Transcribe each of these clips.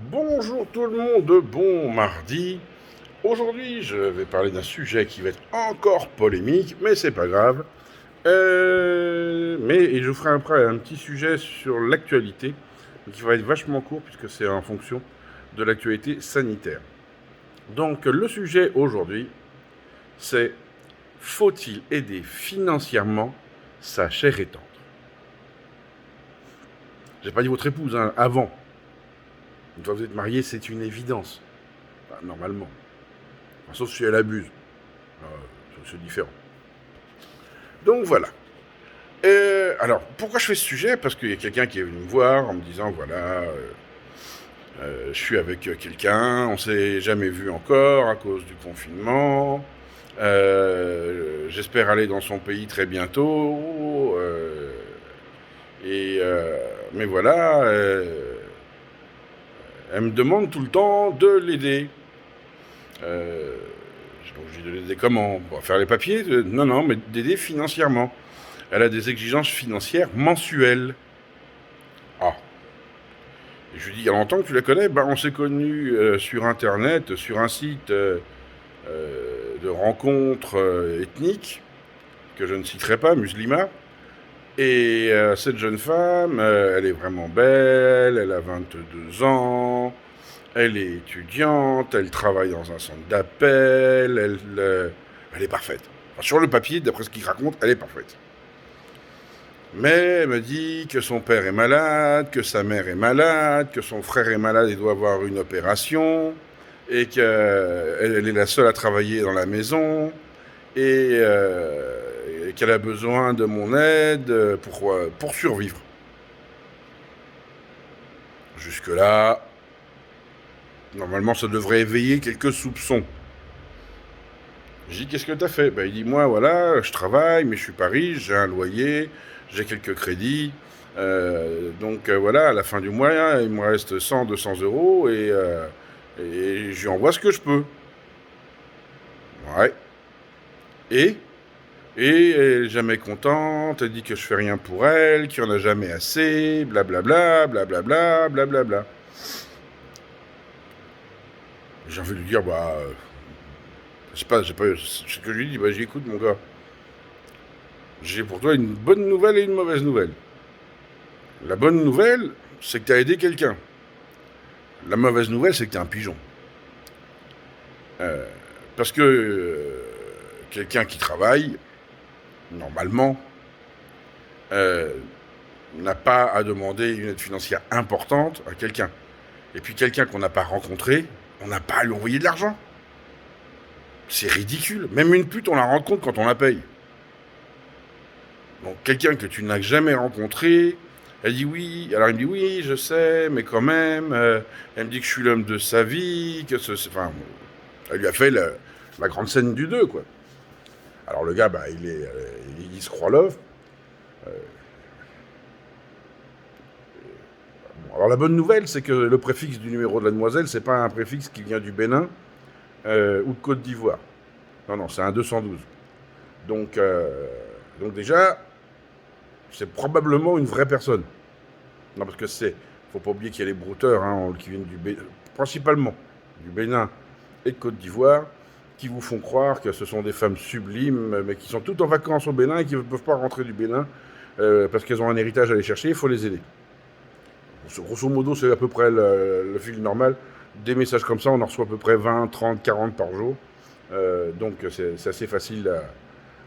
Bonjour tout le monde, bon mardi. Aujourd'hui, je vais parler d'un sujet qui va être encore polémique, mais c'est pas grave. Et je vous ferai après un petit sujet sur l'actualité, qui va être vachement court puisque c'est en fonction de l'actualité sanitaire. Donc, le sujet aujourd'hui, c'est faut-il aider financièrement sa chère et tendre? J'ai pas dit votre épouse, hein, avant. Une fois que vous êtes marié, c'est une évidence. Enfin, normalement. Enfin, sauf si elle abuse. C'est différent. Donc voilà. Alors, pourquoi je fais ce sujet? Parce qu'il y a quelqu'un qui est venu me voir en me disant, voilà, je suis avec quelqu'un, on s'est jamais vu encore à cause du confinement. J'espère aller dans son pays très bientôt. Mais voilà, elle me demande tout le temps de l'aider. Donc je lui ai l'aider comment? Bon, faire les papiers? Non, non, mais d'aider financièrement. Elle a des exigences financières mensuelles. Ah. Et je lui dis, il y a longtemps que tu la connais? Ben, on s'est connus sur Internet, sur un site de rencontres ethniques, que je ne citerai pas, Muslima. Et cette jeune femme, elle est vraiment belle, elle a 22 ans, elle est étudiante, elle travaille dans un centre d'appel, elle est parfaite. Enfin, sur le papier, d'après ce qu'il raconte, elle est parfaite. Mais elle me dit que son père est malade, que sa mère est malade, que son frère est malade et doit avoir une opération, et qu'elle est la seule à travailler dans la maison, et qu'elle a besoin de mon aide pour survivre. Jusque-là, normalement, ça devrait éveiller quelques soupçons. J'ai dit, qu'est-ce que t'as fait? Ben, il dit, moi, voilà, je travaille, mais je suis pas riche, j'ai un loyer, j'ai quelques crédits. Donc voilà, à la fin du mois, il me reste 100, 200 euros et je lui envoie ce que je peux. Ouais. Et, et elle est jamais contente, elle dit que je fais rien pour elle, qu'il n'y en a jamais assez, blablabla, blablabla, blablabla. J'ai envie de lui dire, bah, j'ai pas, ce que je lui dis, bah, j'écoute mon gars. J'ai pour toi une bonne nouvelle et une mauvaise nouvelle. La bonne nouvelle, c'est que tu as aidé quelqu'un. La mauvaise nouvelle, c'est que tu es un pigeon. Euh, Parce que quelqu'un qui travaille, normalement, euh, n'a pas à demander une aide financière importante à quelqu'un. Et puis quelqu'un qu'on n'a pas rencontré, on n'a pas à lui envoyer de l'argent. C'est ridicule. Même une pute, on la rend compte quand on la paye. Donc quelqu'un que tu n'as jamais rencontré, elle dit oui, alors il me dit oui, je sais, mais quand même, elle me dit que je suis l'homme de sa vie, enfin, elle lui a fait la grande scène du 2, quoi. Alors le gars, bah, il se croit love. Bon, alors la bonne nouvelle, c'est que le préfixe du numéro de la demoiselle, c'est pas un préfixe qui vient du Bénin ou de Côte d'Ivoire. Non, non, c'est un 212. Donc, déjà, c'est probablement une vraie personne. Non, parce que faut pas oublier qu'il y a les brouteurs qui viennent principalement du Bénin et de Côte d'Ivoire, qui vous font croire que ce sont des femmes sublimes, mais qui sont toutes en vacances au Bénin et qui ne peuvent pas rentrer du Bénin parce qu'elles ont un héritage à aller chercher, il faut les aider. Grosso modo, c'est à peu près le fil normal. Des messages comme ça, on en reçoit à peu près 20, 30, 40 par jour. Donc c'est assez facile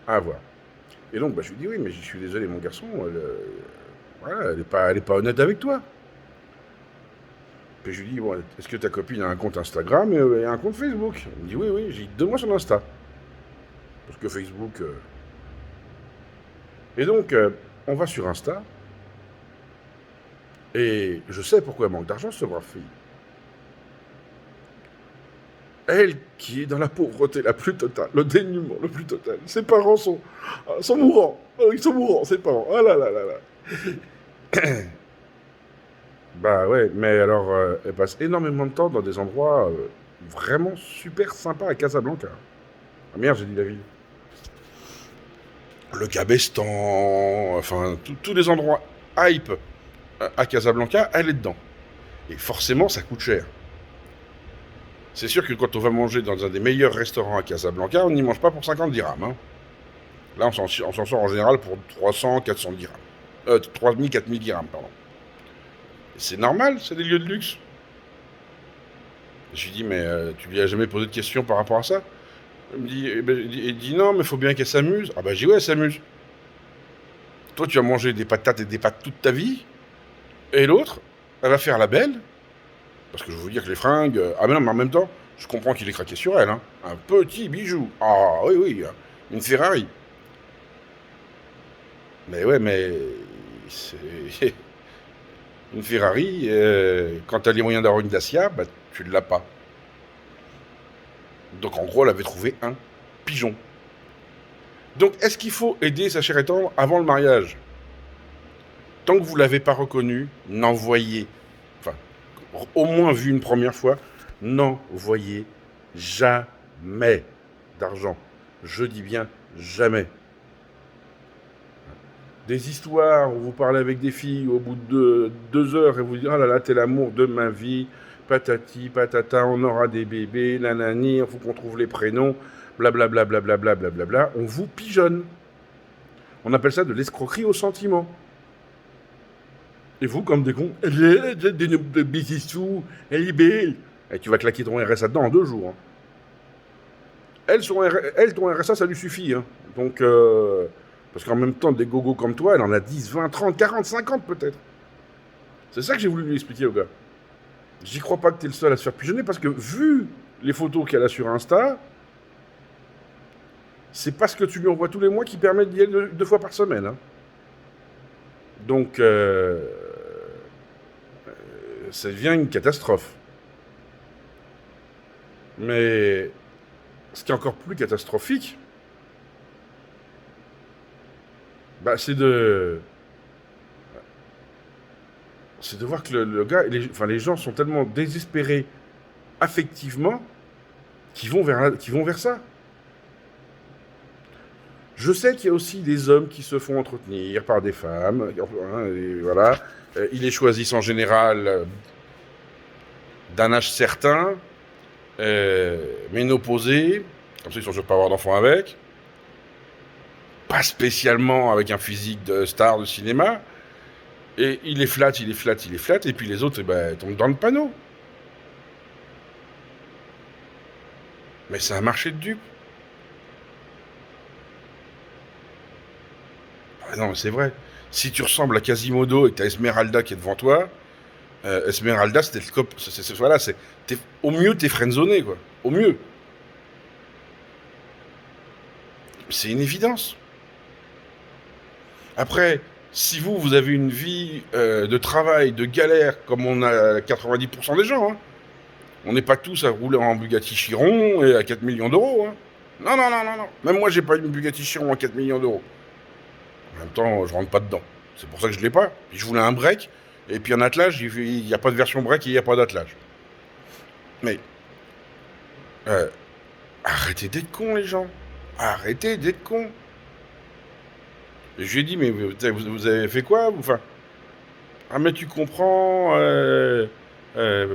à avoir. Et donc, bah, je lui dis, oui, mais je suis désolé, mon garçon, voilà, elle est pas honnête avec toi. Puis je lui dis, bon, est-ce que ta copine a un compte Instagram et un compte Facebook? Il me dit, oui, oui. J'ai dit, donne-moi son Insta. Parce que Facebook. Et donc, on va sur Insta. Et je sais pourquoi elle manque d'argent, ce brave fille. Elle, qui est dans la pauvreté la plus totale, le dénuement le plus total. Ses parents sont mourants. Oh, ils sont mourants, ses parents. Ah là là là là. Bah ouais, mais alors, elle passe énormément de temps dans des endroits vraiment super sympas à Casablanca. Ah merde, j'ai dit la ville. Le Cabestan, enfin, tous les endroits hype à Casablanca, elle est dedans. Et forcément, ça coûte cher. C'est sûr que quand on va manger dans un des meilleurs restaurants à Casablanca, on n'y mange pas pour 50 dirhams. Hein. Là, on s'en sort en général pour 300, 400 dirhams. 3000, 4000 dirhams, pardon. Et c'est normal, c'est des lieux de luxe. Je lui dis, mais tu lui as jamais posé de questions par rapport à ça? Il me dit, il dit non, mais il faut bien qu'elle s'amuse. Ah bah, je dis, ouais, elle s'amuse. Toi, tu as mangé des patates et des pâtes toute ta vie, et l'autre, elle va faire la belle, parce que je veux vous dire que les fringues... Ah mais non, mais en même temps, je comprends qu'il est craqué sur elle. Hein. Un petit bijou. Ah oui, oui, une Ferrari. Mais ouais, mais... Une Ferrari, quand t'as les moyens d'avoir une Dacia, bah tu ne l'as pas. Donc en gros, elle avait trouvé un pigeon. Donc est-ce qu'il faut aider sa chère et tendre avant le mariage? Tant que vous ne l'avez pas reconnu, n'envoyez, enfin, au moins vu une première fois, n'envoyez jamais d'argent. Je dis bien jamais. Des histoires où vous parlez avec des filles au bout de 2 heures et vous dites « Oh là là, t'es l'amour de ma vie, patati, patata, on aura des bébés, nanani, il faut qu'on trouve les prénoms, blablabla, blablabla, blablabla », on vous pigeonne. On appelle ça de l'escroquerie au sentiment. Et vous, comme des cons, elle est belle. Et tu vas claquer ton RSA dedans en 2 jours. Hein. Elle, ton RSA, ça lui suffit. Hein. Donc, parce qu'en même temps, des gogos comme toi, elle en a 10, 20, 30, 40, 50 peut-être. C'est ça que j'ai voulu lui expliquer au gars. J'y crois pas que t'es le seul à se faire pigeonner, parce que vu les photos qu'elle a sur Insta, c'est pas ce que tu lui envoies tous les mois qui permet d'y aller 2 fois par semaine. Hein. Donc, ça devient une catastrophe. Mais ce qui est encore plus catastrophique, bah, c'est de voir que le gars, les gens sont tellement désespérés affectivement qu'ils vont vers ça. Je sais qu'il y a aussi des hommes qui se font entretenir par des femmes, hein, et voilà. Ils les choisissent en général d'un âge certain, ménopausés, comme ça ils sont sûrs de pas avoir d'enfants avec, pas spécialement avec un physique de star de cinéma, et il les flatte, et puis les autres, tombent dans le panneau. Mais c'est un marché de dupes. Ah non, mais c'est vrai. Si tu ressembles à Quasimodo et que t'as Esmeralda qui est devant toi, Esmeralda, c'était le cop. Voilà, au mieux, t'es friendzoné, quoi. Au mieux. C'est une évidence. Après, si vous avez une vie de travail, de galère, comme on a 90% des gens, hein, on n'est pas tous à rouler en Bugatti Chiron et à 4 millions d'euros. Hein. Non, non, non, non, non. Même moi, j'ai pas une Bugatti Chiron à 4 millions d'euros. En même temps, je rentre pas dedans. C'est pour ça que je l'ai pas. Puis je voulais un break, et puis en attelage, il n'y a pas de version break et il n'y a pas d'attelage. Mais, arrêtez d'être cons, les gens. Arrêtez d'être cons. Et je lui ai dit, mais vous avez fait quoi? Enfin, ah mais tu comprends,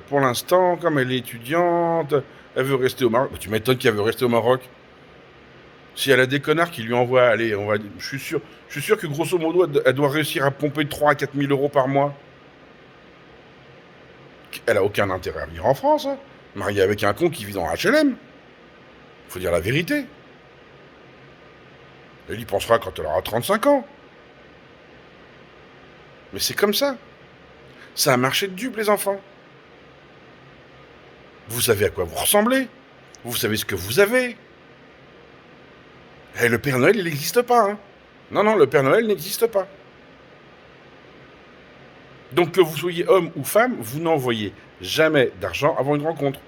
pour l'instant, comme elle est étudiante, elle veut rester au Maroc. Tu m'étonnes qu'elle veut rester au Maroc. Si elle a des connards qui lui envoient, allez, je suis sûr que grosso modo, elle doit réussir à pomper de 3 à 4 000 euros par mois. Elle a aucun intérêt à venir en France, hein. Mariée avec un con qui vit dans HLM. Faut dire la vérité. Elle y pensera quand elle aura 35 ans. Mais c'est comme ça. C'est un marché de dupes, les enfants. Vous savez à quoi vous ressemblez. Vous savez ce que vous avez. Et le Père Noël, il n'existe pas. Hein. Non, non, le Père Noël n'existe pas. Donc que vous soyez homme ou femme, vous n'envoyez jamais d'argent avant une rencontre.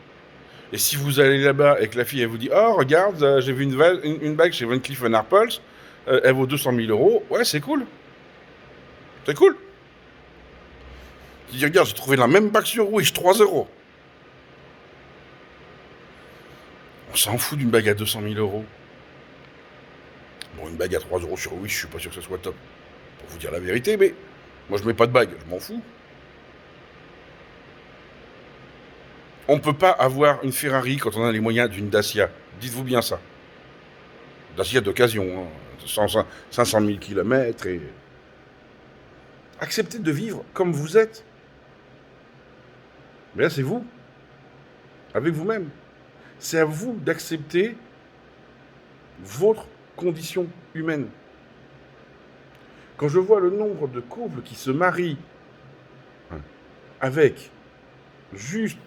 Et si vous allez là-bas et que la fille, elle vous dit « Oh, regarde, j'ai vu une bague chez Van Cleef & Arpels, elle vaut 200 000 euros. » Ouais, c'est cool. C'est cool. Tu dis « Regarde, j'ai trouvé la même bague sur Wish, 3 euros. » On s'en fout d'une bague à 200 000 euros. Bon, une bague à 3 euros sur Wish, je suis pas sûr que ce soit top. Pour vous dire la vérité, mais moi je mets pas de bague, je m'en fous. On ne peut pas avoir une Ferrari quand on a les moyens d'une Dacia. Dites-vous bien ça. Dacia d'occasion, hein, 500 000 km et... Acceptez de vivre comme vous êtes. Mais là, c'est vous, avec vous-même. C'est à vous d'accepter votre condition humaine. Quand je vois le nombre de couples qui se marient avec juste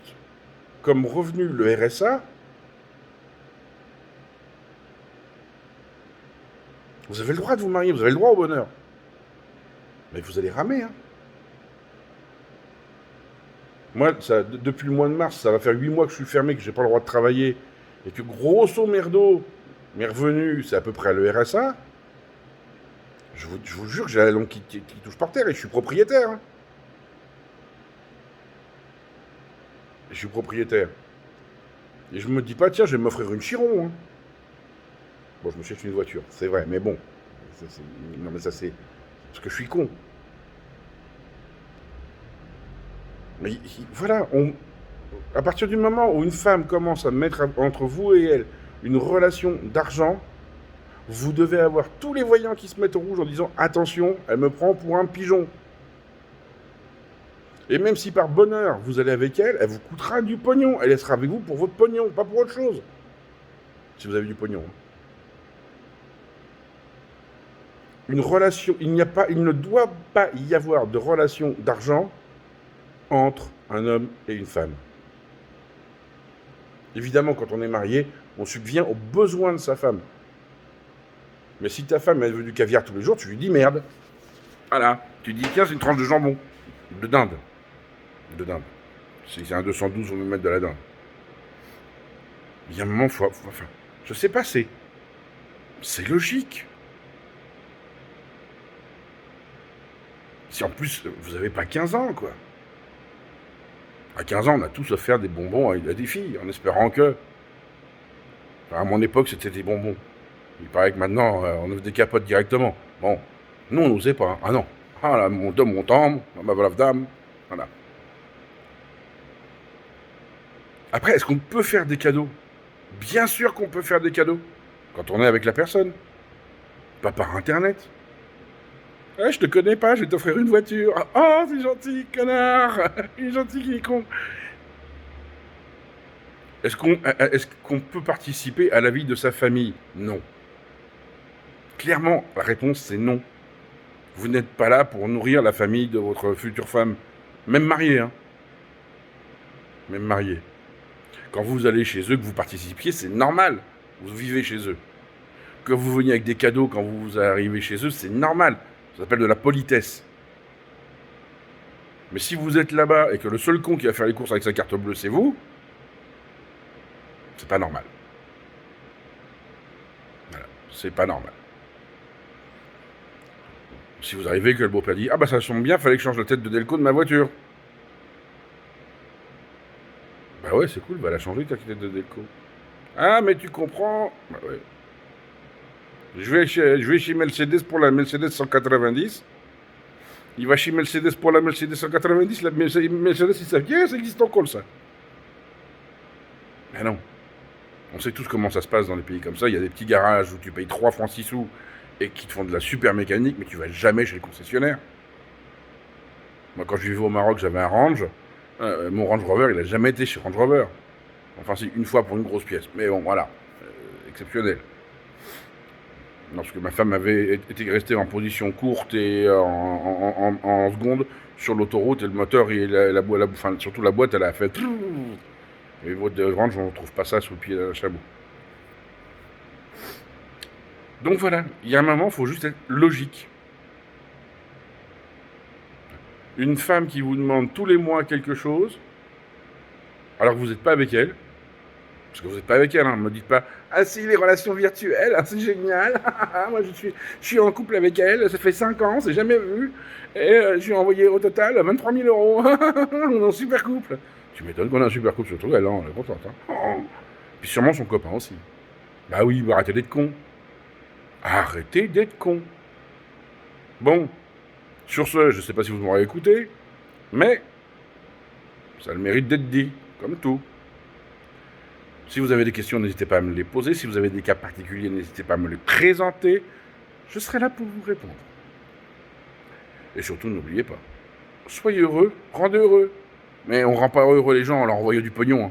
comme revenu le RSA, vous avez le droit de vous marier, vous avez le droit au bonheur. Mais vous allez ramer, hein. Moi, depuis le mois de mars, ça va faire 8 mois que je suis fermé, que j'ai pas le droit de travailler, et que grosso merdo, mes revenus, c'est à peu près le RSA. Je vous jure que j'ai la langue qui touche par terre, et je suis propriétaire. Hein. Je suis propriétaire. Et je me dis pas, tiens, je vais m'offrir une Chiron. Hein. Bon, je me cherche une voiture, c'est vrai, mais bon. Non, mais ça, c'est parce que je suis con. Mais voilà, à partir du moment où une femme commence à mettre entre vous et elle une relation d'argent, vous devez avoir tous les voyants qui se mettent au rouge en disant attention, elle me prend pour un pigeon. Et même si par bonheur vous allez avec elle, elle vous coûtera du pognon. Elle sera avec vous pour votre pognon, pas pour autre chose. Si vous avez du pognon. Une relation, il ne doit pas y avoir de relation d'argent entre un homme et une femme. Évidemment, quand on est marié, on subvient aux besoins de sa femme. Mais si ta femme, elle veut du caviar tous les jours, tu lui dis merde. Voilà. Tu dis, tiens, c'est une tranche de jambon. De dinde. De dinde. Si c'est un 212, on va mettre de la dinde. Il y a un moment, enfin, je sais pas, c'est logique. Si en plus, vous n'avez pas 15 ans, quoi. À 15 ans, on a tous offert des bonbons à des filles, en espérant que... Enfin, à mon époque, c'était des bonbons. Il paraît que maintenant, on offre des capotes directement. Bon, nous, on n'osait pas. Hein. Ah non. Ah là, mon temps, ma voilà dame. Voilà. Après, est-ce qu'on peut faire des cadeaux? Bien sûr qu'on peut faire des cadeaux. Quand on est avec la personne. Pas par Internet. Ah, je te connais pas, je vais t'offrir une voiture. Oh, c'est gentil, connard. Il est gentil, il est con. Est-ce qu'on peut participer à la vie de sa famille? Non. Clairement, la réponse, c'est non. Vous n'êtes pas là pour nourrir la famille de votre future femme. Même mariée, hein. Même mariée. Quand vous allez chez eux, que vous participiez, c'est normal. Vous vivez chez eux. Que vous veniez avec des cadeaux quand vous arrivez chez eux, c'est normal. Ça s'appelle de la politesse. Mais si vous êtes là-bas et que le seul con qui va faire les courses avec sa carte bleue, c'est vous, c'est pas normal. Voilà, c'est pas normal. Si vous arrivez que le beau-père dit « Ah bah ça tombe bien, fallait que je change la tête de Delco de ma voiture. » Bah ouais, c'est cool, bah elle a changé ta tête de Delco. Ah mais tu comprends. Bah ouais. Je vais chez Mercedes pour la Mercedes 190. Il va chez Mercedes pour la Mercedes 190. La Mercedes, ils savent, ça existe encore ça. Mais non. On sait tous comment ça se passe dans les pays comme ça. Il y a des petits garages où tu payes 3 francs 6 sous et qui te font de la super mécanique, mais tu vas jamais chez les concessionnaires. Moi, quand je vivais au Maroc, j'avais un Range. Mon Range Rover, il n'a jamais été chez Range Rover. Enfin, si, une fois pour une grosse pièce. Mais bon, voilà. Exceptionnel. Lorsque ma femme avait été restée en position courte et en seconde sur l'autoroute, et le moteur, et enfin, surtout la boîte, elle a fait... Et votre Range, on ne trouve pas ça sous le pied d'un chameau. Donc voilà, il y a un moment, il faut juste être logique. Une femme qui vous demande tous les mois quelque chose, alors que vous n'êtes pas avec elle, parce que vous n'êtes pas avec elle, hein, ne me dites pas « Ah si, les relations virtuelles, c'est génial, moi je suis en couple avec elle, ça fait 5 ans, c'est jamais vu, et je lui ai envoyé au total 23 000 €, on est en super couple. » Tu m'étonnes qu'on a un super couple, surtout elle, on est contente. Hein. Puis sûrement son copain aussi. Bah oui, arrêtez d'être con. Arrêtez d'être con. Bon, sur ce, je ne sais pas si vous m'aurez écouté, mais ça a le mérite d'être dit, comme tout. Si vous avez des questions, n'hésitez pas à me les poser. Si vous avez des cas particuliers, n'hésitez pas à me les présenter. Je serai là pour vous répondre. Et surtout, n'oubliez pas, soyez heureux, rendez heureux. Mais on rend pas heureux les gens en leur envoyant du pognon. Hein.